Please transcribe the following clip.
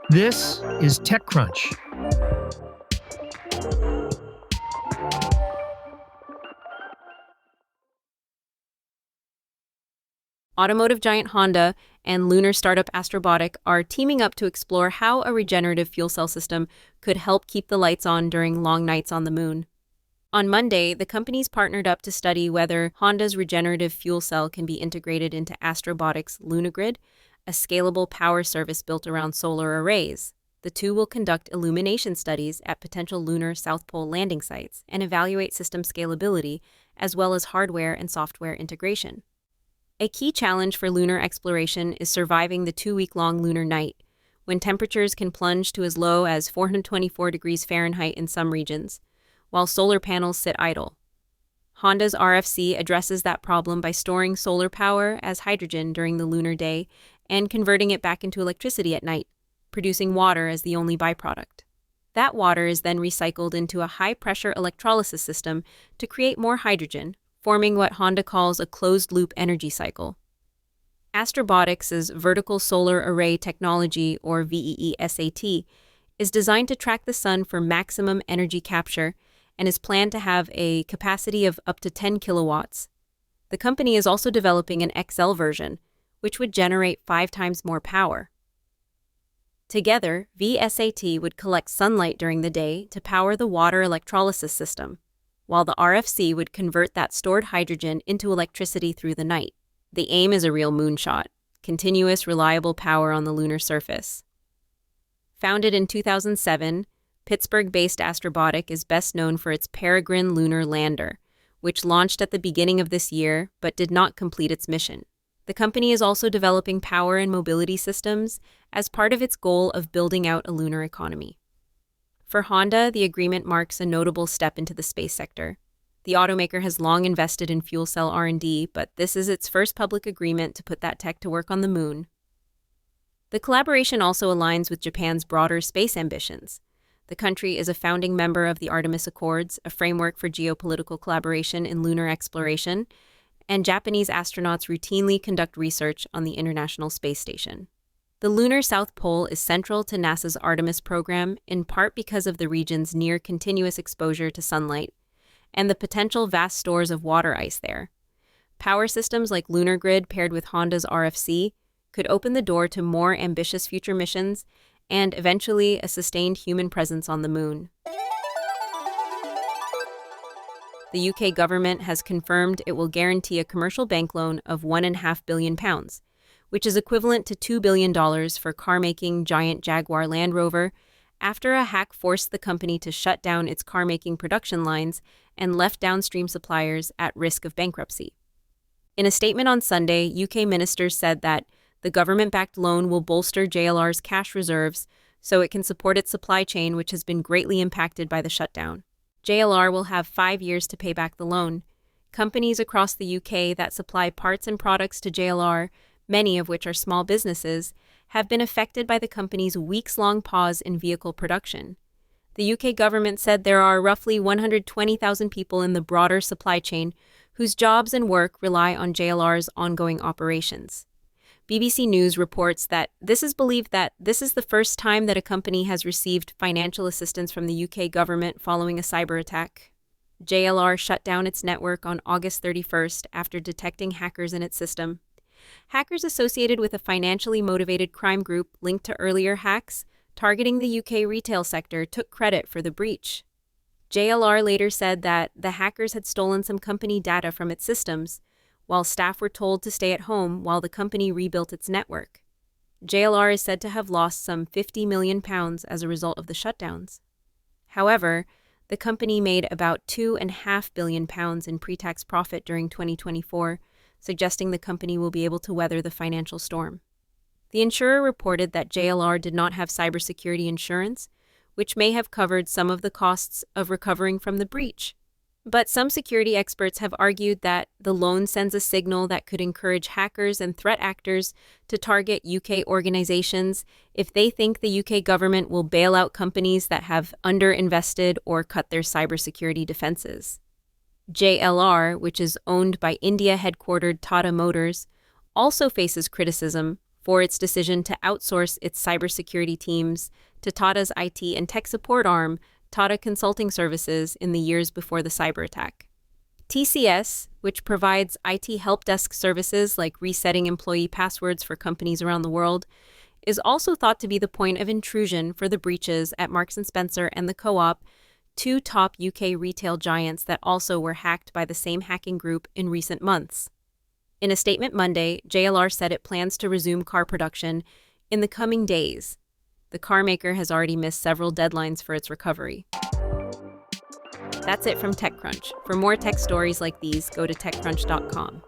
This is TechCrunch. Automotive giant Honda and lunar startup Astrobotic are teaming up to explore how a regenerative fuel cell system could help keep the lights on during long nights on the moon. On Monday, the companies partnered up to study whether Honda's regenerative fuel cell can be integrated into Astrobotic's LunaGrid, a scalable power service built around solar arrays. The two will conduct illumination studies at potential lunar South Pole landing sites and evaluate system scalability, as well as hardware and software integration. A key challenge for lunar exploration is surviving the 2-week-long lunar night, when temperatures can plunge to as low as 424 degrees Fahrenheit in some regions, while solar panels sit idle. Honda's RFC addresses that problem by storing solar power as hydrogen during the lunar day and converting it back into electricity at night, producing water as the only byproduct. That water is then recycled into a high-pressure electrolysis system to create more hydrogen, forming what Honda calls a closed-loop energy cycle. Astrobotic's vertical solar array technology, or VEESAT, is designed to track the sun for maximum energy capture and is planned to have a capacity of up to 10 kilowatts. The company is also developing an XL version, which would generate 5 times more power. Together, VESAT would collect sunlight during the day to power the water electrolysis system, while the RFC would convert that stored hydrogen into electricity through the night. The aim is a real moonshot: continuous, reliable power on the lunar surface. Founded in 2007, Pittsburgh-based Astrobotic is best known for its Peregrine lunar lander, which launched at the beginning of this year but did not complete its mission. The company is also developing power and mobility systems as part of its goal of building out a lunar economy. For Honda, the agreement marks a notable step into the space sector. The automaker has long invested in fuel cell R&D, but this is its first public agreement to put that tech to work on the moon. The collaboration also aligns with Japan's broader space ambitions. The country is a founding member of the Artemis Accords, a framework for geopolitical collaboration in lunar exploration, and Japanese astronauts routinely conduct research on the International Space Station. The lunar South Pole is central to NASA's Artemis program, in part because of the region's near-continuous exposure to sunlight and the potential vast stores of water ice there. Power systems like LunaGrid paired with Honda's RFC could open the door to more ambitious future missions and eventually a sustained human presence on the moon. The UK government has confirmed it will guarantee a commercial bank loan of £1.5 billion, which is equivalent to $2 billion for carmaking giant Jaguar Land Rover, after a hack forced the company to shut down its carmaking production lines and left downstream suppliers at risk of bankruptcy. In a statement on Sunday, UK ministers said that the government-backed loan will bolster JLR's cash reserves so it can support its supply chain, which has been greatly impacted by the shutdown. JLR will have 5 years to pay back the loan. Companies across the UK that supply parts and products to JLR, many of which are small businesses, have been affected by the company's weeks-long pause in vehicle production. The UK government said there are roughly 120,000 people in the broader supply chain whose jobs and work rely on JLR's ongoing operations. BBC News reports that this is believed that this is the first time that a company has received financial assistance from the UK government following a cyber attack. JLR shut down its network on August 31st after detecting hackers in its system. Hackers associated with a financially motivated crime group linked to earlier hacks targeting the UK retail sector took credit for the breach. JLR later said that the hackers had stolen some company data from its systems, while staff were told to stay at home while the company rebuilt its network. JLR is said to have lost some £50 million as a result of the shutdowns. However, the company made about £2.5 billion in pre-tax profit during 2024, suggesting the company will be able to weather the financial storm. The insurer reported that JLR did not have cybersecurity insurance, which may have covered some of the costs of recovering from the breach. But some security experts have argued that the loan sends a signal that could encourage hackers and threat actors to target UK organizations if they think the UK government will bail out companies that have underinvested or cut their cybersecurity defenses. JLR, which is owned by India-headquartered Tata Motors, also faces criticism for its decision to outsource its cybersecurity teams to Tata's IT and tech support arm, Tata Consulting Services, in the years before the cyber attack. TCS, which provides IT help desk services like resetting employee passwords for companies around the world, is also thought to be the point of intrusion for the breaches at Marks & Spencer and the Co-op, two top UK retail giants that also were hacked by the same hacking group in recent months. In a statement Monday, JLR said it plans to resume car production in the coming days. The car maker has already missed several deadlines for its recovery. That's it from TechCrunch. For more tech stories like these, go to TechCrunch.com.